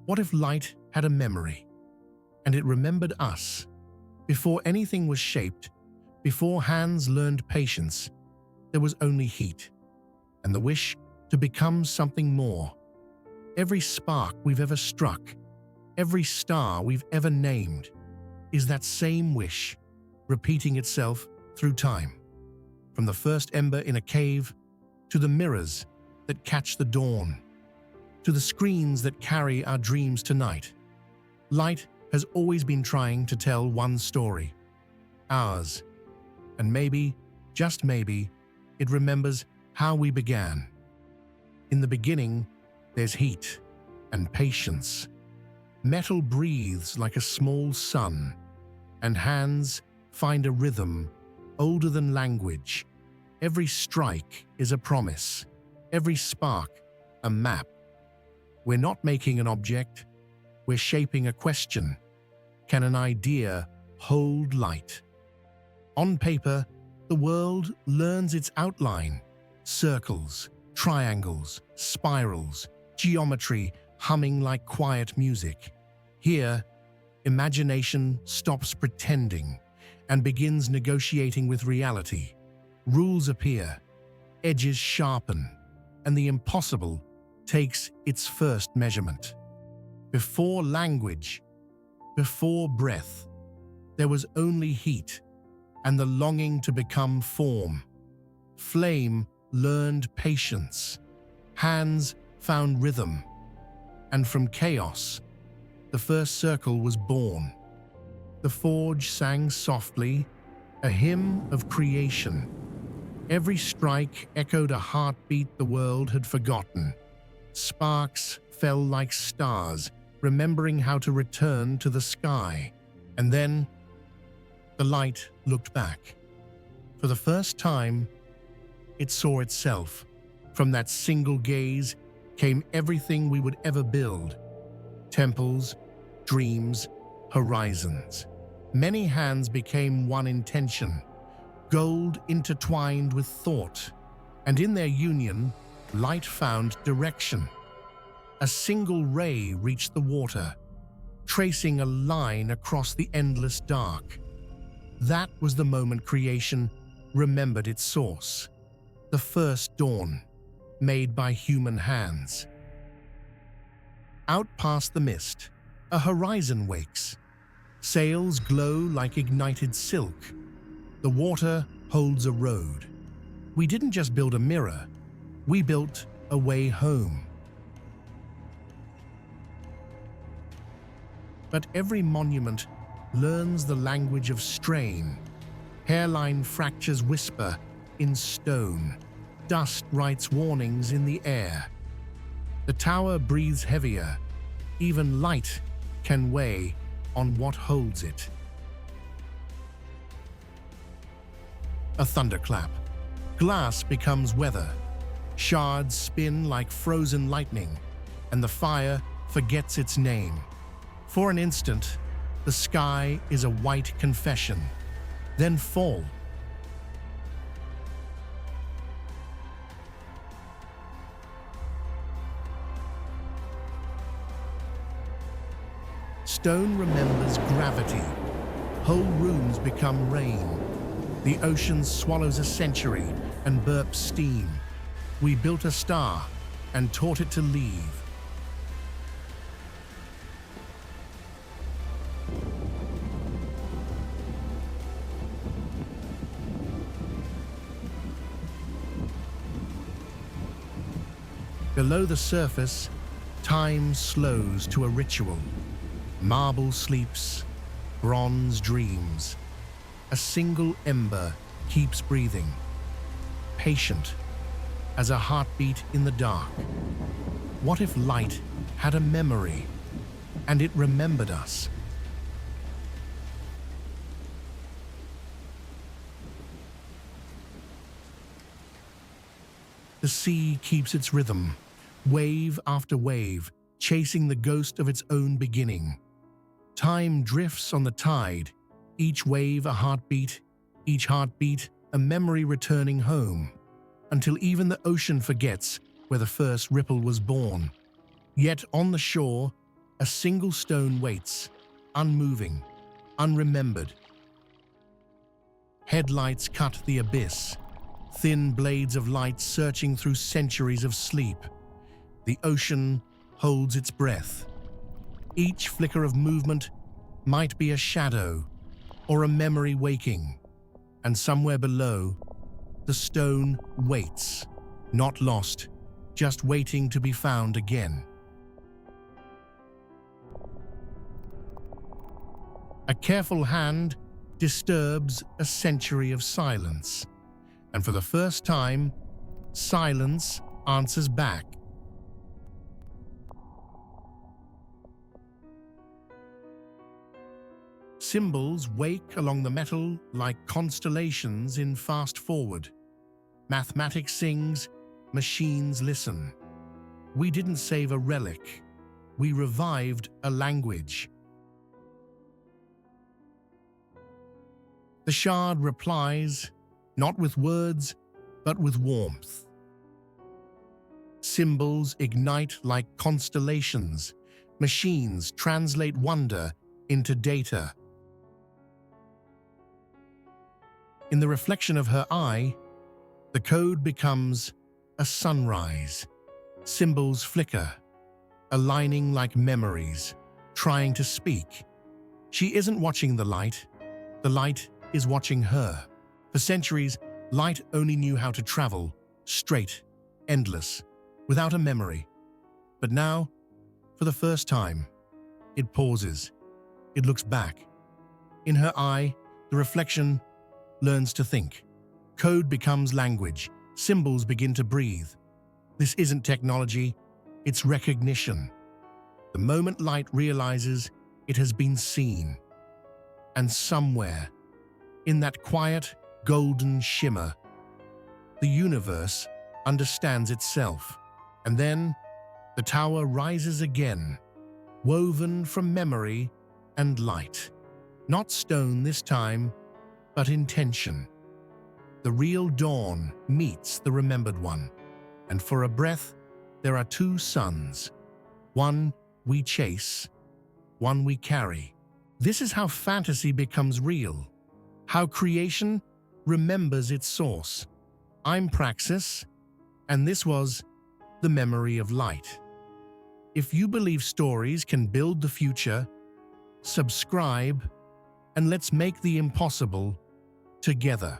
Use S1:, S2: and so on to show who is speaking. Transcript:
S1: What if light had a memory, and it remembered us? Before anything was shaped, before hands learned patience, there was only heat, and the wish to become something more. Every spark we've ever struck, every star we've ever named, is that same wish, repeating itself through time. From the first ember in a cave, to the mirrors that catch the dawn, to the screens that carry our dreams tonight. Light has always been trying to tell one story, ours. And maybe, just maybe, it remembers how we began. In the beginning, there's heat and patience. Metal breathes like a small sun, and hands find a rhythm older than language. Every strike is a promise, every spark a map. We're not making an object, we're shaping a question. Can an idea hold light? On paper, the world learns its outline: circles, triangles, spirals, geometry humming like quiet music. Here, imagination stops pretending and begins negotiating with reality. Rules appear, edges sharpen, and the impossible takes its first measurement. Before language, before breath, there was only heat and the longing to become form. Flame learned patience, hands found rhythm, and from chaos, the first circle was born. The forge sang softly, a hymn of creation. Every strike echoed a heartbeat the world had forgotten. Sparks fell like stars, remembering how to return to the sky. And then, the light looked back. For the first time, it saw itself. From that single gaze came everything we would ever build: temples, dreams, horizons. Many hands became one intention, gold intertwined with thought, and in their union, light found direction. A single ray reached the water, tracing a line across the endless dark. That was the moment creation remembered its source, the first dawn, made by human hands. Out past the mist, a horizon wakes. Sails glow like ignited silk. The water holds a road. We didn't just build a mirror, we built a way home. But every monument learns the language of strain. Hairline fractures whisper in stone. Dust writes warnings in the air. The tower breathes heavier. Even light can weigh on what holds it. A thunderclap. Glass becomes weather. Shards spin like frozen lightning, and the fire forgets its name. For an instant, the sky is a white confession, then fall. Stone remembers gravity. Whole rooms become rain. The ocean swallows a century and burps steam. We built a star and taught it to leave. Below the surface, time slows to a ritual. Marble sleeps, bronze dreams. A single ember keeps breathing, patient as a heartbeat in the dark. What if light had a memory, and it remembered us? The sea keeps its rhythm, wave after wave, chasing the ghost of its own beginning. Time drifts on the tide, each wave a heartbeat, each heartbeat a memory returning home, until even the ocean forgets where the first ripple was born. Yet on the shore, A single stone waits, unmoving, unremembered. Headlights cut the abyss, thin blades of light searching through centuries of sleep. The ocean holds its breath. Each flicker of movement might be a shadow or a memory waking, and somewhere below, the stone waits, not lost, just waiting to be found again. A careful hand disturbs a century of silence, and for the first time, silence answers back. Symbols wake along the metal like constellations in fast forward. Mathematics sings, machines listen. We didn't save a relic, we revived a language. The shard replies, not with words, but with warmth. Symbols ignite like constellations. Machines translate wonder into data. In the reflection of her eye, the code becomes a sunrise. Symbols flicker, aligning like memories, trying to speak. She isn't watching the light is watching her. For centuries, light only knew how to travel, straight, endless, without a memory. But now, for the first time, it pauses. It looks back. In her eye, the reflection learns to think. Code becomes language. Symbols begin to breathe. This isn't technology, it's recognition. The moment light realizes it has been seen. And somewhere, in that quiet, golden shimmer, the universe understands itself. And then, the tower rises again, woven from memory and light. Not stone this time, but intention. The real dawn meets the remembered one. And for a breath, there are two suns. One we chase, one we carry. This is how fantasy becomes real. How creation remembers its source. I'm Praxis, and this was The Memory of Light. If you believe stories can build the future, subscribe, and let's make the impossible together.